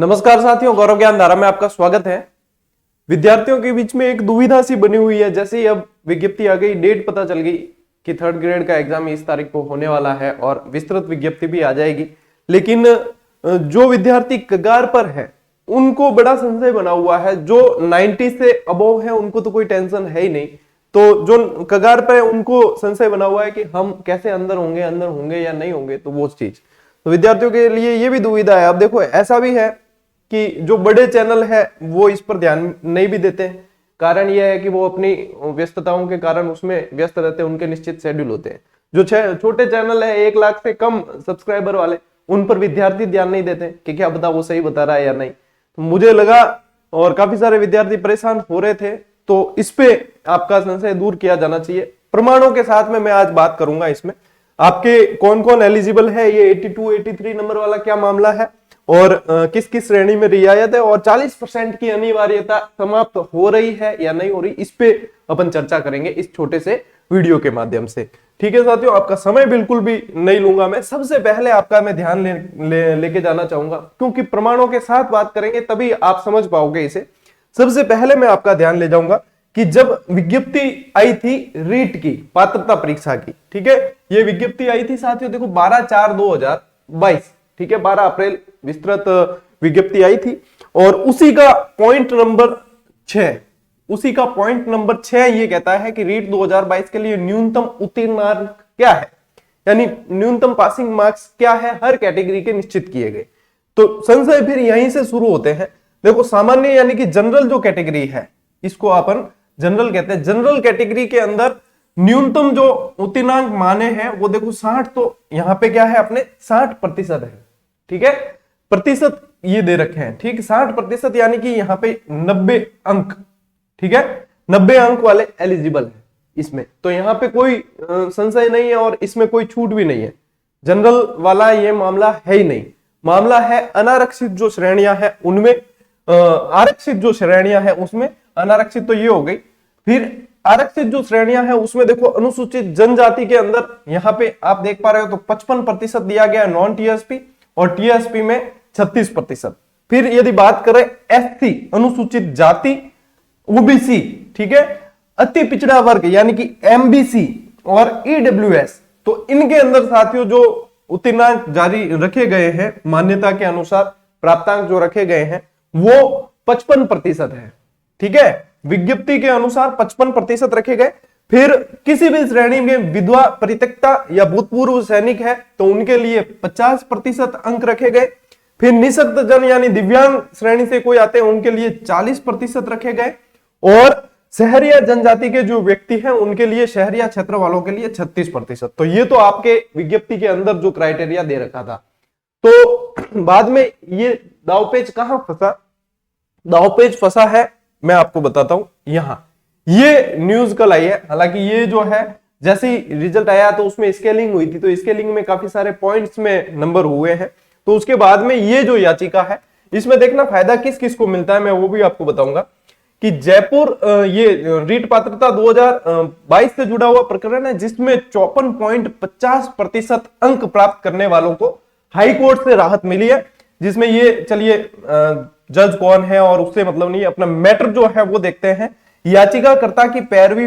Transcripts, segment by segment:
नमस्कार साथियों, गौरव ज्ञान धारा में आपका स्वागत है। विद्यार्थियों के बीच में एक दुविधा सी बनी हुई है। जैसे ही अब विज्ञप्ति आ गई, डेट पता चल गई कि थर्ड ग्रेड का एग्जाम इस तारीख को होने वाला है और विस्तृत विज्ञप्ति भी आ जाएगी, लेकिन जो विद्यार्थी कगार पर है उनको बड़ा संशय बना हुआ है। जो 90 से अबोव है उनको तो कोई टेंशन है ही नहीं, तो जो कगार पर है उनको संशय बना हुआ है कि हम कैसे अंदर होंगे या नहीं होंगे। तो वो चीज तो विद्यार्थियों के लिए ये भी दुविधा है। अब देखो, ऐसा भी है कि जो बड़े चैनल है वो इस पर ध्यान नहीं भी देते हैं। कारण यह है कि वो अपनी व्यस्तताओं के कारण उसमें व्यस्त रहते हैं, उनके निश्चित शेड्यूल होते हैं। जो छोटे चैनल है 1 लाख से कम सब्सक्राइबर वाले, उन पर विद्यार्थी ध्यान नहीं देते कि क्या पता वो सही बता रहा है या नहीं। तो मुझे लगा और काफी सारे विद्यार्थी परेशान हो रहे थे, तो इस पे आपका संशय दूर किया जाना चाहिए। प्रमाणों के साथ में मैं आज बात करूंगा। इसमें आपके कौन कौन एलिजिबल है, ये 82, 83 नंबर वाला क्या मामला है और किस किस श्रेणी में रियायत है और 40% की अनिवार्यता समाप्त हो रही है या नहीं हो रही, इस पे अपन चर्चा करेंगे इस छोटे से वीडियो के माध्यम से। ठीक है साथियों, आपका समय बिल्कुल भी नहीं लूंगा मैं। सबसे पहले आपका मैं ध्यान लेके जाना चाहूंगा, क्योंकि प्रमाणों के साथ बात करेंगे तभी आप समझ पाओगे इसे। सबसे पहले मैं आपका ध्यान ले जाऊंगा कि जब विज्ञप्ति आई थी रीट की, पात्रता परीक्षा की, ठीक है, ये विज्ञप्ति आई थी साथियों, देखो 12/4/2022, ठीक है, 12 अप्रैल विस्तृत विज्ञप्ति आई थी। और उसी का पॉइंट नंबर 6 ये कहता है कि रीट 2022 के लिए न्यूनतम उत्तीर्ण मार्क क्या है, यानी न्यूनतम पासिंग मार्क्स क्या है, हर कैटेगरी के निश्चित किए गए। तो संशय फिर यहीं से शुरू होते हैं। देखो, सामान्य यानी कि जनरल जो कैटेगरी है, इसको अपन जनरल कहते हैं। जनरल कैटेगरी के अंदर न्यूनतम जो उत्तीर्णांक माने हैं वो देखो 60, तो यहां पे क्या है अपने 60% है, ठीक है, प्रतिशत ये दे रखे हैं, ठीक, 60% यानी कि यहाँ पे 90 अंक, ठीक है, 90 अंक वाले एलिजिबल है इसमें। तो यहाँ पे कोई संशय नहीं है और इसमें कोई छूट भी नहीं है। जनरल वाला ये मामला है ही नहीं। मामला है अनारक्षित जो श्रेणियां हैं उनमें, आरक्षित जो श्रेणियां हैं उसमें। अनारक्षित तो ये हो गई, फिर आरक्षित जो श्रेणियां हैं उसमें देखो अनुसूचित जनजाति के अंदर यहाँ पे आप देख पा रहे हो तो 55% दिया गया नॉन टीएसपी और टीएसपी में 36%। फिर यदि बात करें एससी अनुसूचित जाति, ओबीसी, ठीक है, अति पिछड़ा वर्ग यानी कि एमबीसी और ईडब्ल्यूएस, तो इनके अंदर साथियों जो उत्तीर्णांक जारी रखे गए हैं, मान्यता के अनुसार प्राप्तांक जो रखे गए हैं वो 55% है, ठीक है, विज्ञप्ति के अनुसार 55% रखे गए। फिर किसी भी श्रेणी में विधवा, परित्यक्ता या भूतपूर्व सैनिक है तो उनके लिए 50% अंक रखे गए। फिर निःशक्त जन यानी दिव्यांग श्रेणी से कोई आते हैं उनके लिए 40% रखे गए। और शहरिया जनजाति के जो व्यक्ति हैं उनके लिए, शहरिया क्षेत्र वालों के लिए 36%। तो ये तो आपके विज्ञप्ति के अंदर जो क्राइटेरिया दे रखा था। तो बाद में ये दावपेच कहां फंसा? दावपेच फंसा है, मैं आपको बताता हूं, यहां ये न्यूज कल आई है। हालांकि ये जो है जैसे ही रिजल्ट आया तो उसमें स्केलिंग हुई थी, तो स्केलिंग में काफी सारे पॉइंट्स में नंबर हुए हैं। तो उसके बाद में ये जो याचिका है इसमें देखना फायदा किस किस को मिलता है, मैं वो भी आपको बताऊंगा कि जयपुर ये रीट पात्रता 2022 से जुड़ा हुआ प्रकरण है, जिसमें 54.50% अंक प्राप्त करने वालों को हाई कोर्ट से राहत मिली है। जिसमें ये, चलिए जज कौन है और उससे मतलब नहीं, अपना मैटर जो है वो देखते हैं। याचिकाकर्ता की पैरवी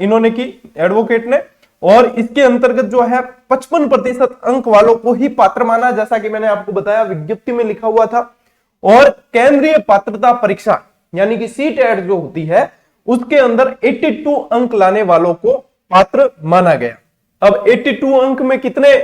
इन्होंने की, एडवोकेट ने, और इसके अंतर्गत जो है 55% अंक वालों को ही पात्र माना, जैसा कि मैंने आपको बताया विज्ञप्ति में लिखा हुआ था। और केंद्रीय पात्रता परीक्षा यानी कि सीटेट जो होती है उसके अंदर 82 अंक लाने वालों को पात्र माना गया। अब 82 अंक में कितने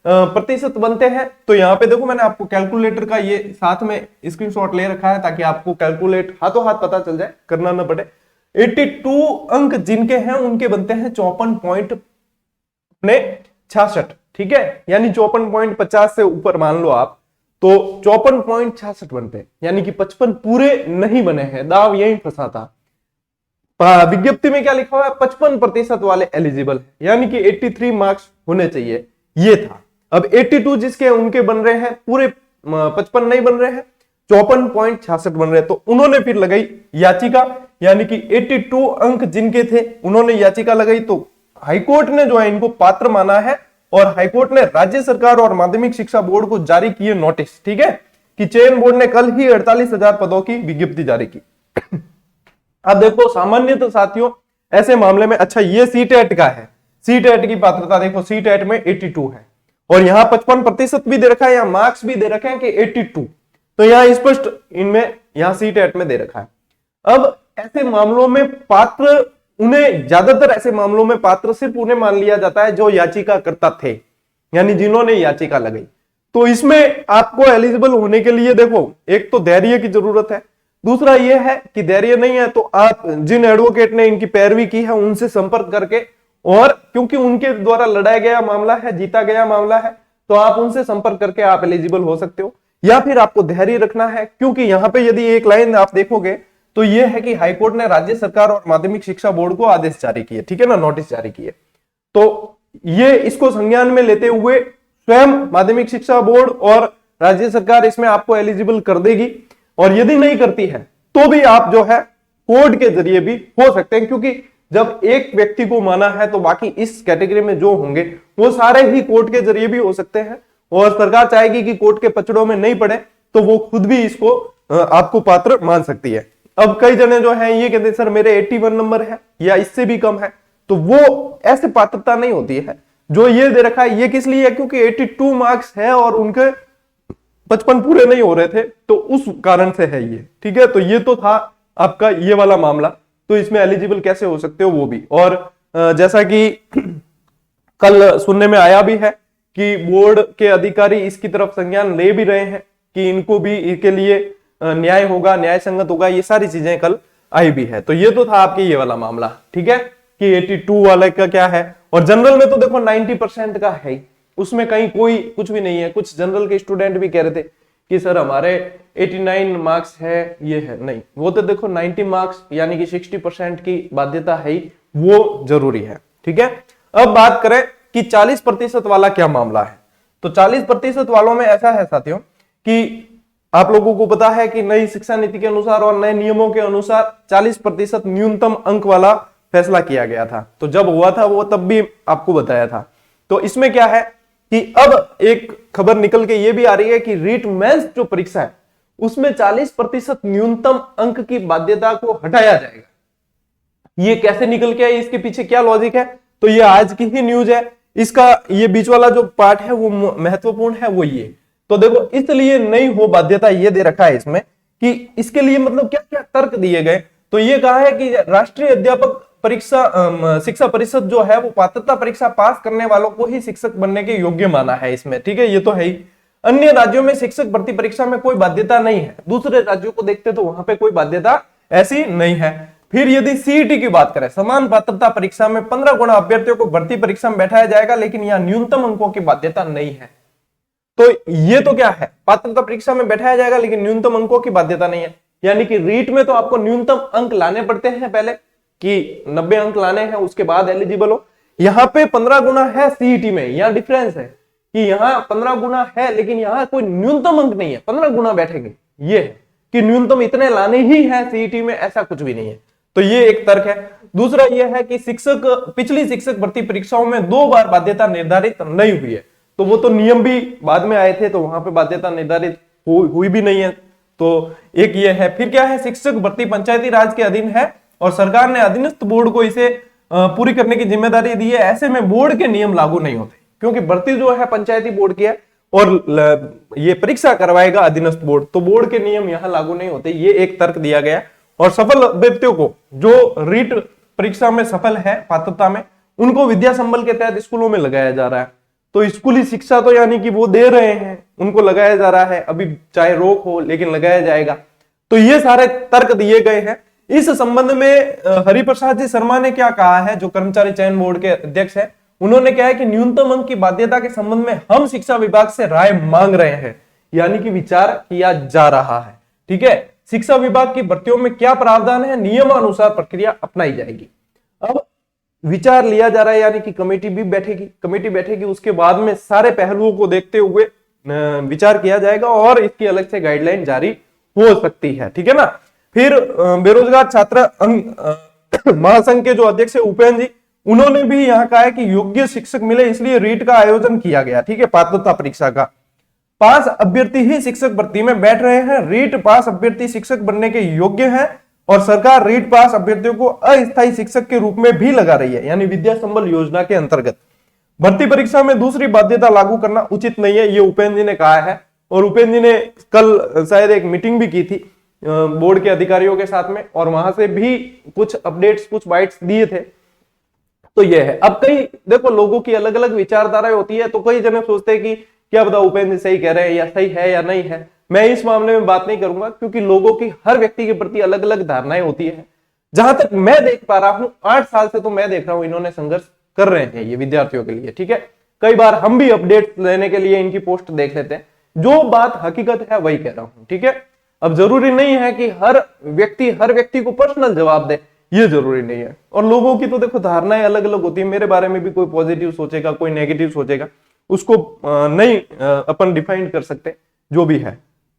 प्रतिशत बनते हैं, तो यहां पे देखो मैंने आपको कैलकुलेटर का ये साथ में स्क्रीनशॉट ले रखा है ताकि आपको कैलकुलेट हाथों हाथ पता चल जाए, करना ना पड़े। 82 अंक जिनके हैं उनके बनते हैं 54.66, ठीक है, यानी 54.50 से ऊपर मान लो आप, तो 54.66 बनते हैं, यानी कि 55 पूरे नहीं बने हैं। दाव यही फंसा था। विज्ञप्ति में क्या लिखा हुआ है? 55% वाले एलिजिबल है, यानी कि 83 मार्क्स होने चाहिए, ये था। अब 82 जिसके उनके बन रहे हैं, पूरे 55 नहीं बन रहे हैं, 54.66 बन रहे हैं। तो उन्होंने फिर लगाई याचिका, यानी कि 82 अंक जिनके थे उन्होंने याचिका लगाई। तो हाईकोर्ट ने जो है इनको पात्र माना है और हाईकोर्ट ने राज्य सरकार और माध्यमिक शिक्षा बोर्ड को जारी किए नोटिस, ठीक है, कि चयन बोर्ड ने कल ही 48,000 पदों की विज्ञप्ति जारी की। अब देखो सामान्यतः साथियों ऐसे मामले में, अच्छा ये सीटेट का है, सीटेट की पात्रता देखो, सीटेट में 82 है और यहाँ 55% भी दे रखा है, यहाँ मार्क्स भी दे रखे हैं कि 82, तो यहाँ स्पष्ट इनमें यहाँ सीटेट में दे रखा है। अब ऐसे मामलों में पात्र, उन्हें ज्यादातर ऐसे मामलों में पात्र सिर्फ उन्हें मान लिया जाता है जो याचिकाकर्ता थे, यानी जिन्होंने याचिका लगाई। तो इसमें आपको एलिजिबल होने के लिए देखो एक तो धैर्य की जरूरत है, दूसरा यह है कि धैर्य नहीं है तो आप जिन एडवोकेट ने इनकी पैरवी की है उनसे संपर्क करके, और क्योंकि उनके द्वारा लड़ाया गया मामला है, जीता गया मामला है, तो आप उनसे संपर्क करके आप एलिजिबल हो सकते हो। या फिर आपको धैर्य रखना है, क्योंकि यहाँ पे यदि एक लाइन आप देखोगे तो यह है कि हाईकोर्ट ने राज्य सरकार और माध्यमिक शिक्षा बोर्ड को आदेश जारी किए, ठीक है ना, नोटिस जारी किए। तो ये इसको संज्ञान में लेते हुए स्वयं माध्यमिक शिक्षा बोर्ड और राज्य सरकार इसमें आपको एलिजिबल कर देगी, और यदि नहीं करती है तो भी आप जो है कोर्ट के जरिए भी हो सकते हैं, क्योंकि जब एक व्यक्ति को माना है तो बाकी इस कैटेगरी में जो होंगे वो सारे ही कोर्ट के जरिए भी हो सकते हैं, और सरकार चाहेगी कि कोर्ट के पचड़ों में नहीं पड़े तो वो खुद भी इसको आपको पात्र मान सकती है। अब कई जने जो है ये कहते हैं सर मेरे 81 नंबर है या इससे भी कम है, तो वो ऐसे पात्रता नहीं होती है। जो ये दे रखा है ये किस लिए है, क्योंकि 82 मार्क्स है और उनके 55 पूरे नहीं हो रहे थे, तो उस कारण से है ये, ठीक है। तो ये तो था आपका ये वाला मामला, तो इसमें एलिजिबल कैसे हो सकते हो वो भी। और जैसा कि कल सुनने में आया भी है कि बोर्ड के अधिकारी इसकी तरफ संज्ञान ले भी रहे हैं कि इनको भी इसके लिए न्याय होगा, न्याय संगत होगा, ये सारी चीजें कल आई भी है। तो ये तो था आपके ये वाला मामला, ठीक है, कि 82 वाले का क्या है। और जनरल में तो देखो 90% का है, उसमें कहीं कोई कुछ भी नहीं है। कुछ जनरल के स्टूडेंट भी कह रहे थे कि सर हमारे 89 मार्क्स है, ये है नहीं, वो तो देखो 90 मार्क्स यानी कि 60% की बाध्यता है, वो जरूरी है, ठीक है। अब बात करें कि 40% वाला क्या मामला है, तो 40% वालों में ऐसा है साथियों कि आप लोगों को पता है कि नई शिक्षा नीति के अनुसार और नए नियमों के अनुसार 40% न्यूनतम अंक वाला फैसला किया गया था। तो जब हुआ था वो तब भी आपको बताया था। तो इसमें क्या है कि अब एक खबर निकल के ये भी आ रही है कि रीट मेंस जो परीक्षा है उसमें 40% न्यूनतम अंक की बाध्यता को हटाया जाएगा। ये कैसे निकल के आई, इसके पीछे क्या लॉजिक है, तो ये आज की ही न्यूज है। इसका ये बीच वाला जो पार्ट है वो महत्वपूर्ण है, वो ये। तो देखो इसलिए नहीं हो बाध्यता, ये दे रखा है इसमें कि इसके लिए मतलब क्या क्या तर्क दिए गए। तो ये कहा है कि राष्ट्रीय अध्यापक परीक्षा शिक्षा परिषद जो है वो पात्रता परीक्षा पास करने वालों को ही शिक्षक बनने के योग्य माना है इसमें, ठीक है, ये तो है ही। अन्य राज्यों में शिक्षक भर्ती परीक्षा में कोई बाध्यता नहीं है, दूसरे राज्यों को देखते तो वहां पे कोई बाध्यता ऐसी नहीं है। फिर यदि सीईटी की बात करें, समान पात्रता परीक्षा में 15 गुना अभ्यर्थियों को भर्ती परीक्षा में बैठाया जाएगा, लेकिन यहाँ न्यूनतम अंकों की बाध्यता नहीं है। तो ये तो क्या है, पात्रता परीक्षा में बैठाया जाएगा लेकिन न्यूनतम अंकों की बाध्यता नहीं है। यानी कि रीट में तो आपको न्यूनतम अंक लाने पड़ते हैं पहले कि 90 अंक लाने हैं, उसके बाद एलिजिबल हो। यहाँ पे 15 गुना है सीईटी में, यहाँ डिफरेंस है कि यहाँ 15 गुना है लेकिन यहाँ कोई न्यूनतम अंक नहीं है, 15 गुना बैठेंगे। ये है कि न्यूनतम इतने लाने ही है सीईटी में, ऐसा कुछ भी नहीं है। तो ये एक तर्क है। दूसरा यह है कि पिछली शिक्षक भर्ती परीक्षाओं में 2 बार बाध्यता निर्धारित नहीं हुई है, तो वो तो नियम भी बाद में आए थे, तो वहां पे बाध्यता निर्धारित हुई भी नहीं है। तो एक ये है। फिर क्या है, शिक्षक भर्ती पंचायती राज के अधीन है और सरकार ने अधीनस्थ बोर्ड को इसे पूरी करने की जिम्मेदारी दी है। ऐसे में बोर्ड के नियम लागू नहीं होते, क्योंकि भर्ती जो है पंचायती बोर्ड की है और ये परीक्षा करवाएगा अधीनस्थ बोर्ड, तो बोर्ड के नियम यहाँ लागू नहीं होते। ये एक तर्क दिया गया। और सफल अभ्यर्थियों को जो रीट परीक्षा में सफल है पात्रता में, उनको विद्या संबल के तहत स्कूलों में लगाया जा रहा है। तो स्कूली शिक्षा तो यानी कि वो दे रहे हैं, उनको लगाया जा रहा है, अभी चाहे रोक हो लेकिन लगाया जाएगा। तो ये सारे तर्क दिए गए हैं। इस संबंध में हरिप्रसाद जी शर्मा ने क्या कहा है, जो कर्मचारी चयन बोर्ड के अध्यक्ष है, उन्होंने कहा है कि न्यूनतम अंक की बाध्यता के संबंध में हम शिक्षा विभाग से राय मांग रहे हैं, यानी कि विचार किया जा रहा है। ठीक है, शिक्षा विभाग की भर्तियों में क्या प्रावधान है, नियमानुसार प्रक्रिया अपनाई जाएगी। अब विचार लिया जा रहा है, यानी कि कमेटी भी बैठेगी, कमेटी बैठेगी, उसके बाद में सारे पहलुओं को देखते हुए विचार किया जाएगा और इसकी अलग से गाइडलाइन जारी हो सकती है। ठीक है ना। फिर बेरोजगार छात्र महासंघ के जो अध्यक्ष है उपेंद्र जी, उन्होंने भी यहाँ कहा है कि योग्य शिक्षक मिले इसलिए रीट का आयोजन किया गया। ठीक है, पात्रता परीक्षा का पास अभ्यर्थी ही शिक्षक भर्ती में बैठ रहे हैं। रीट पास अभ्यर्थी शिक्षक बनने के योग्य हैं और सरकार रीट पास अभ्यर्थियों को अस्थायी शिक्षक के रूप में भी लगा रही है, यानी विद्या संबल योजना के अंतर्गत। भर्ती परीक्षा में दूसरी बाध्यता लागू करना उचित नहीं है, ये उपेंद्र जी ने कहा है। और उपेंद्र जी ने कल शायद एक मीटिंग भी की थी बोर्ड के अधिकारियों के साथ में, और वहां से भी कुछ अपडेट्स, कुछ बाइट्स दिए थे। तो ये है। अब कई देखो लोगों की अलग अलग विचारधाराएं होती है, तो कई जने सोचते हैं कि क्या पता उपेंद्र सही कह रहे हैं या सही है या नहीं है। मैं इस मामले में बात नहीं करूंगा, क्योंकि लोगों की हर व्यक्ति के प्रति अलग अलग धारणाएं होती है। जहां तक मैं देख पा रहा हूं, 8 साल से तो मैं देख रहा हूं इन्होंने संघर्ष कर रहे हैं ये विद्यार्थियों के लिए, ठीक है। कई बार हम भी अपडेट लेने के लिए इनकी पोस्ट देख लेते हैं, जो बात हकीकत है वही कह रहा हूं, ठीक है। अब जरूरी नहीं है कि हर व्यक्ति को पर्सनल जवाब दे, ये जरूरी नहीं है। और लोगों की तो देखो धारणाएं अलग अलग होती है। मेरे बारे में भी कोई पॉजिटिव सोचेगा, कोई नेगेटिव सोचेगा, उसको नहीं अपन डिफाइन कर सकते, जो भी है।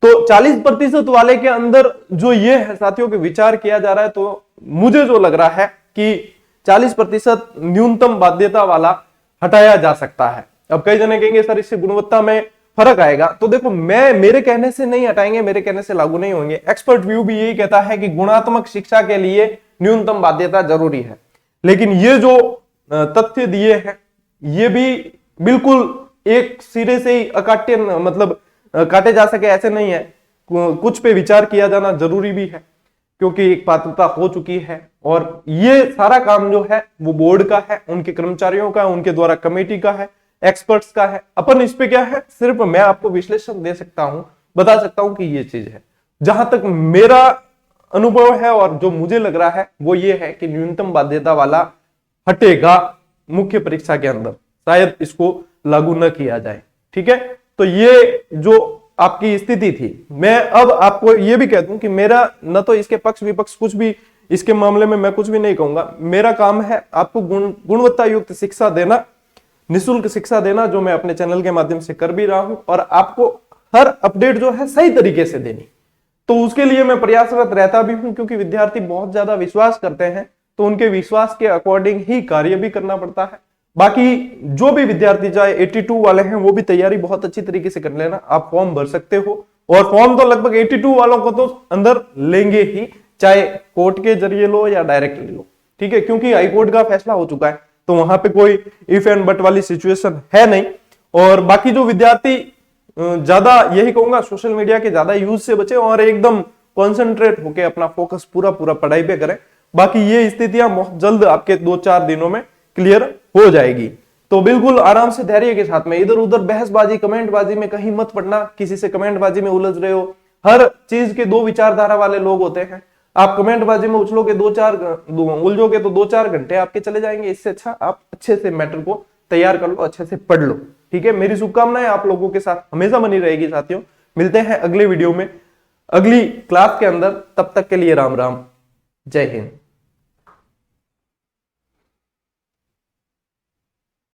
तो 40% वाले के अंदर जो ये है साथियों के विचार किया जा रहा है, तो मुझे जो लग रहा है कि 40% न्यूनतम बाध्यता वाला हटाया जा सकता है। अब कई जने कहेंगे सर इससे गुणवत्ता में फर्क आएगा, तो देखो मेरे कहने से नहीं हटाएंगे, मेरे कहने से लागू नहीं होंगे। एक्सपर्ट व्यू भी यही कहता है कि गुणात्मक शिक्षा के लिए न्यूनतम बाध्यता जरूरी है। लेकिन ये जो तथ्य दिए हैं ये भी बिल्कुल एक सिरे से ही अकाट्य, मतलब काटे जा सके ऐसे नहीं है। कुछ पे विचार किया जाना जरूरी भी है, क्योंकि एक पात्रता हो चुकी है और ये सारा काम जो है वो बोर्ड का है, उनके कर्मचारियों का, उनके द्वारा कमेटी का है, एक्सपर्ट्स का है। अपन इस पे क्या है, सिर्फ मैं आपको विश्लेषण दे सकता हूं, बता सकता हूं कि ये चीज है। जहां तक मेरा अनुभव है और जो मुझे लग रहा है वो ये है कि न्यूनतम बाध्यता वाला हटेगा मुख्य परीक्षा के अंदर, शायद इसको लागू न किया जाए, ठीक है। तो ये जो आपकी स्थिति थी, मैं अब आपको ये भी कह दूं कि मेरा न तो इसके पक्ष विपक्ष कुछ भी, इसके मामले में मैं कुछ भी नहीं कहूंगा। मेरा काम है आपको गुणवत्ता युक्त शिक्षा देना, निःशुल्क शिक्षा देना, जो मैं अपने चैनल के माध्यम से कर भी रहा हूं, और आपको हर अपडेट जो है सही तरीके से देनी। तो उसके लिए मैं प्रयासरत रहता भी हूं, क्योंकि विद्यार्थी बहुत ज्यादा विश्वास करते हैं, तो उनके विश्वास के अकॉर्डिंग ही कार्य भी करना पड़ता है। बाकी जो भी विद्यार्थी चाहे 82 वाले हैं वो भी तैयारी बहुत अच्छी तरीके से कर लेना। आप फॉर्म भर सकते हो, और फॉर्म तो लगभग 82 वालों को तो अंदर लेंगे ही, चाहे कोर्ट के जरिए लो या डायरेक्टली लो, ठीक है, क्योंकि हाईकोर्ट का फैसला हो चुका है, तो वहां पे कोई इफ एंड बट वाली सिचुएशन है नहीं। और बाकी जो विद्यार्थी ज्यादा, यही कहूंगा सोशल मीडिया के ज्यादा यूज से बचे और एकदम कॉन्सेंट्रेट होके अपना फोकस पूरा पढ़ाई पे करें। बाकी ये स्थितियां बहुत जल्द आपके 2-4 दिनों में क्लियर हो जाएगी। तो बिल्कुल आराम से धैर्य के साथ में, इधर उधर बहसबाजी, कमेंटबाजी में कहीं मत पड़ना। किसी से कमेंटबाजी में उलझ रहे हो, हर चीज के 2 विचारधारा वाले लोग होते हैं। आप कमेंटबाजी में उछलोगे, उलझोगे तो 2-4 घंटे आपके चले जाएंगे। इससे अच्छा आप अच्छे से मैटर को तैयार कर लो, अच्छे से पढ़ लो, ठीक है। मेरी शुभकामनाएं आप लोगों के साथ हमेशा बनी रहेगी साथियों। मिलते हैं अगले वीडियो में, अगली क्लास के अंदर। तब तक के लिए राम राम, जय हिंद।